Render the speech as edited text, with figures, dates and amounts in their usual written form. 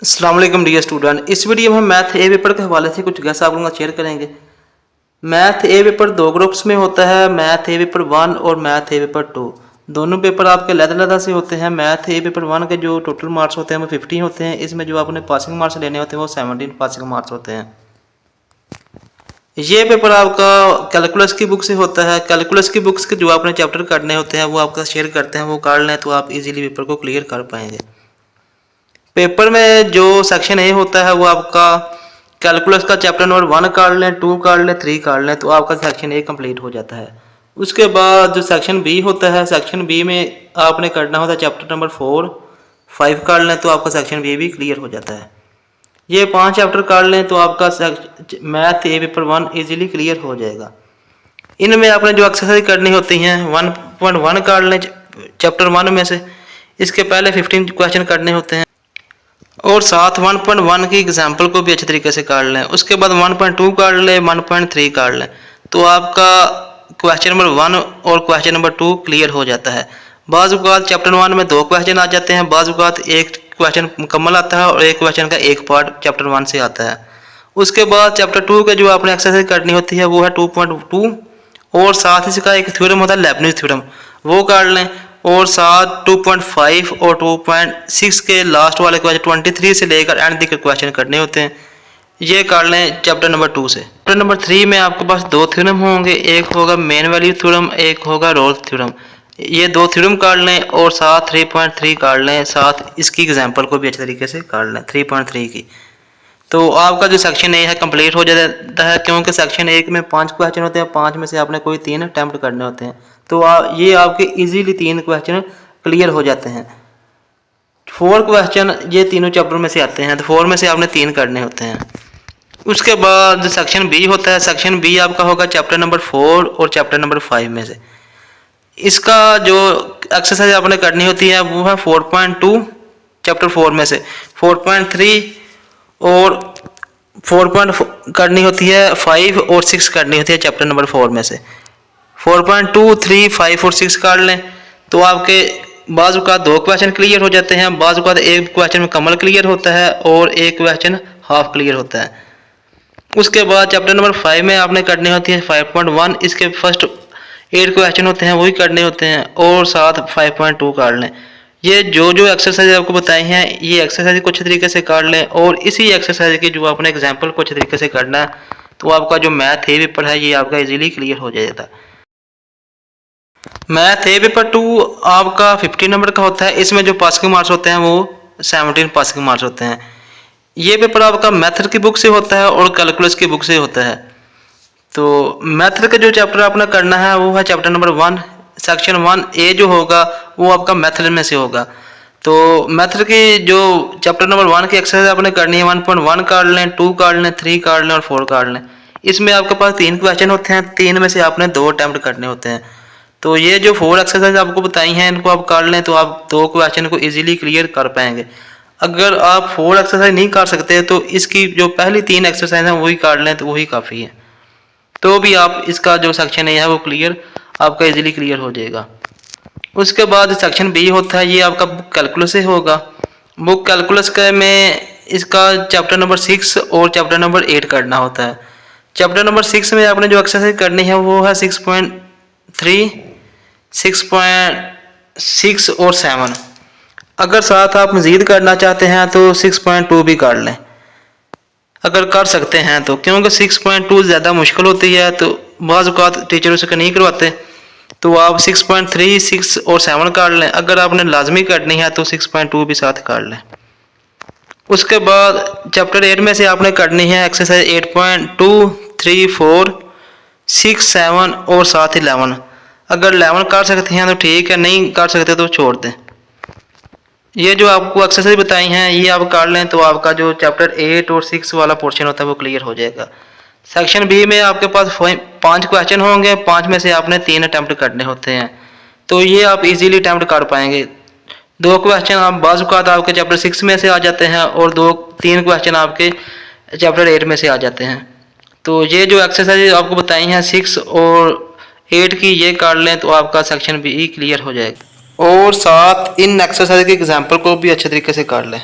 अस्सलाम वालेकुम dear student. इस वीडियो में हम मैथ ए पेपर के हवाले से कुछ गैस आप लोगों का शेयर करेंगे। मैथ ए पेपर दो ग्रुप्स में होता है, मैथ ए पेपर 1 और मैथ ए पेपर 2। दोनों पेपर आपके अलग-अलग से होते हैं। मैथ ए पेपर 1 के जो टोटल मार्क्स होते हैं वो 50 होते हैं। इसमें जो आपने पासिंग मार्क्स लेने होते हैं वो 17 पासिंग मार्क्स होते हैं। ये पेपर आपका कैलकुलस की बुक से होता है। कैलकुलस की बुक्स के जो आपने चैप्टर करने होते हैं वो आपका शेयर करते हैं, वो काट लें तो आप इजीली पेपर को क्लियर कर पाएंगे। पेपर में जो सेक्शन ए होता है वो आपका कैलकुलस का चैप्टर नंबर 1 काट लें, 2 काट लें, 3 काट लें तो आपका सेक्शन ए कंप्लीट हो जाता है। उसके बाद जो सेक्शन बी होता है, सेक्शन बी में आपने करना होता है चैप्टर नंबर 4, 5 काट लें तो आपका सेक्शन बी भी क्लियर हो जाता है। ये 5 चैप्टर काट लें तो आपका मैथ ए पेपर 1 इजीली क्लियर हो जाएगा। इनमें आपने जो एक्सरसाइज करनी होती हैं 1.1 काट लें चैप्टर 1 में से, इसके पहले 15 क्वेश्चन करने होते हैं और साथ 1.1 की एग्जाम्पल को भी अच्छे तरीके से काट लें। उसके बाद 1.2 काट लें, 1.3 काट लें तो आपका क्वेश्चन नंबर 1 और क्वेश्चन नंबर 2 क्लियर हो जाता है। बाज़ औक़ात चैप्टर 1 में 2 क्वेश्चन आ जाते हैं, बाज़ औक़ात एक क्वेश्चन मुकम्मल आता है और एक क्वेश्चन का एक पार्ट चैप्टर 1 से आता है। उसके बाद चैप्टर 2 के जो आपने एक्सरसाइज करनी होती है वो है 2.2 और साथ इसका एक थ्योरम होता है लेबनिज़ थ्योरम, वो काट लें। और साथ 2.5 और 2.6 के लास्ट वाले क्वेश्चन 23 से लेकर एंड तक क्वेश्चन करने होते हैं, ये काट लें चैप्टर नंबर 2 से। चैप्टर नंबर 3 में आपके पास 2 थ्योरम होंगे, एक होगा मेन वैल्यू थ्योरम, एक होगा रोल्स थ्योरम। ये 2 थ्योरम काट लें और साथ 3.3 काट लें, साथ इसकी एग्जाम्पल को भी अच्छे तरीके से काट लें 3.3 की। तो आपका जो सेक्शन ए है कंप्लीट हो जाता है, क्योंकि सेक्शन ए में 5 क्वेश्चन होते हैं, 5 में से आपने कोई 3 अटैम्प्ट करने होते हैं तो ये आपके इजीली 3 क्वेश्चन क्लियर हो जाते हैं। 4 क्वेश्चन ये तीनों चैप्टर में से आते हैं तो 4 में से आपने 3 करने होते हैं। उसके बाद जो सेक्शन बी होता है, सेक्शन बी आपका होगा चैप्टर नंबर 4 और चैप्टर नंबर 5 में से। इसका जो एक्सरसाइज आपने करनी होती है वो है 4.2 चैप्टर 4 में से, 4.3 और 4 करनी होती है, 5 और 6 करनी होती है चैप्टर नंबर 4 में से। 4.2, 3, 5 और 6 काट लें तो आपके बाज़ औक़ात 2 क्वेश्चन क्लियर हो जाते हैं, बाज़ औक़ात एक क्वेश्चन मुकम्मल क्लियर होता है और एक क्वेश्चन हाफ क्लियर होता है। उसके बाद चैप्टर नंबर 5 में आपने करनी होती है 5.1, इसके फर्स्ट 8 क्वेश्चन होते हैं वही करने होते हैं और साथ 5.2 काट लें। ये जो एक्सरसाइज आपको बताई हैं ये एक्सरसाइज को अच्छे तरीके से काट लें और इसी एक्सरसाइज की जो आपने एग्जाम्पल को अच्छे तरीके से करना है तो आपका जो मैथ ए पेपर है ये आपका इजीली क्लियर हो जाएगा। मैथ ए पेपर 2 आपका 50 नंबर का होता है, इसमें जो पासिंग मार्क्स होते हैं वो 17 पासिंग मार्क्स होते हैं। ये पेपर आपका मैथड की बुक से होता है और कैलकुलस की बुक से होता है। तो मैथड का जो चैप्टर आपने करना है वो है चैप्टर नंबर 1, सेक्शन 1 ए जो होगा वो आपका मैथड में से होगा। तो मैथड की जो चैप्टर नंबर 1 की एक्सरसाइज आपने करनी है 1.1 काट लें, 2 काट लें, 3 काट लें और 4 काट लें। इसमें आपके पास 3 क्वेश्चन होते हैं, 3 में से आपने 2 अटैम्प्ट करने होते हैं। तो ये जो 4 एक्सरसाइज आपको बताई हैं इनको आप काट लें तो आप 2 क्वेश्चन को इजीली क्लियर कर पाएंगे। अगर आप 4 एक्सरसाइज नहीं कर सकते तो इसकी जो पहली 3 एक्सरसाइज हैं वही काट लें तो वही काफ़ी है, तो भी आप इसका जो सेक्शन ए है वो क्लियर आपका इजीली क्लियर हो जाएगा। उसके बाद सेक्शन बी होता है ये आपका बुक कैलकुलस से होगा। बुक कैलकुलस का में इसका चैप्टर नंबर 6 और चैप्टर नंबर 8 करना होता है। चैप्टर नंबर 6 में आपने जो एक्सरसाइज करनी है वो है 6.3, 6.6 और 7। अगर साथ आप मज़ीद करना चाहते हैं तो 6.2 भी कर लें अगर कर सकते हैं तो, क्योंकि 6.2 ज़्यादा मुश्किल होती है तो बाज़ औक़ात टीचर उसका नहीं करवाते, तो आप 6.3, 6 और 7 काट लें। अगर आपने लाजमी करनी है तो 6.2 भी साथ काट लें। उसके बाद चैप्टर 8 में से आपने करनी है एक्सरसाइज 8.2, 3, 4, 6, 7 और साथ 11। अगर 11 कर सकते हैं तो ठीक है, नहीं कर सकते तो छोड़ दें। ये जो आपको एक्सरसाइज बताई हैं ये आप कर लें तो आपका जो चैप्टर 8 और 6 वाला पोर्शन होता है वो क्लियर हो जाएगा। सेक्शन बी में आपके पास 5 क्वेश्चन होंगे, 5 में से आपने 3 अटैम्प्ट करने होते हैं तो ये आप इजीली अटैम्प्ट कर पाएंगे। 2 क्वेश्चन आप बाज़ औक़ात आपके चैप्टर 6 में से आ जाते हैं और 3 क्वेश्चन आपके चैप्टर 8 में से आ जाते हैं। तो ये जो एक्सरसाइज आपको बताई हैं 6 और 8 की ये कर लें तो आपका सेक्शन बी क्लियर हो जाएगा और साथ इन एक्सरसाइज के एग्जाम्पल को भी अच्छे तरीके से कर लें।